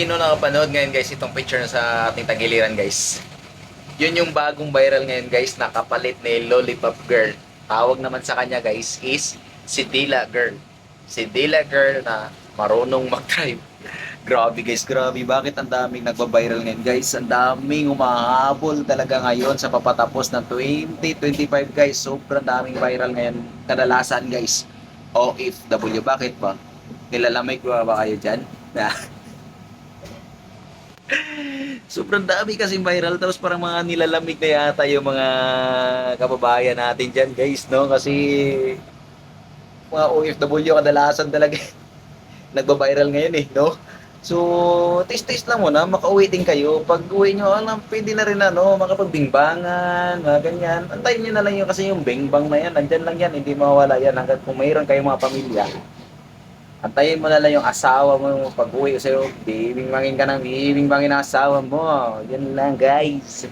sino nakapanood ngayon guys itong picture na sa ating tagiliran guys. Yun yung bagong viral ngayon guys, nakapalit ni Lollipop Girl. Tawag naman sa kanya guys is si Dila Girl. Si Dila Girl na marunong mag-drive. Grabe guys, grabe. Bakit ang daming nagba-viral ngayon guys? Ang daming umahabol talaga ngayon sa papatapos ng 2025 guys. Sobrang daming viral ngayon. Kadalasan guys, OFW. Bakit ba? Nilalamig ba kayo dyan? Sobrang dami kasi viral tapos parang mga nilalamig na yata yung mga kababayan natin dyan guys, no? Kasi mga OFW kadalasan talaga nagba-viral ngayon eh, no? So, taste-taste lang muna, makauwi din kayo. Pag uwi nyo, alam, pwede na rin ano, makapagbingbangan, mga ganyan. Antayin nyo na lang yun kasi yung bingbang na yan, nandyan lang yan, hindi mawawala yan. Hanggat kung mayroon kayong mga pamilya, antayin mo na lang yung asawa mo pag uwi sa'yo, bibingbangin ka ng bibingbangin ang asawa mo. Yan lang guys.